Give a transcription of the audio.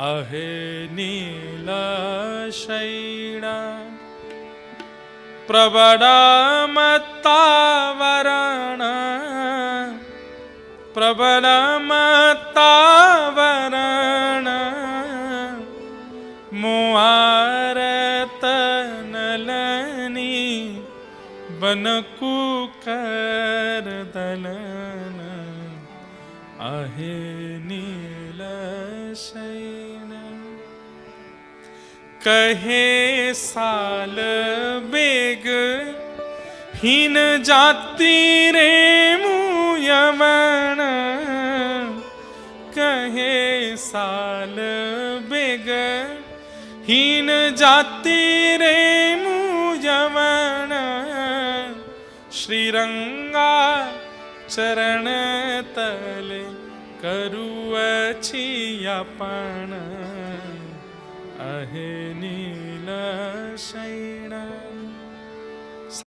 अहे नीलशैणा प्रबलमत्तावरण प्रबलमत्तावरण मुआरतनलनी बनकुकरदलन अहे नीलशैण कहे साल बेग हीन जाति रे मुयमन कहे साल बेग हीन जाति रे मुयमन श्रीरंगा चरण तले करुवचियापण अहे नीलशैण।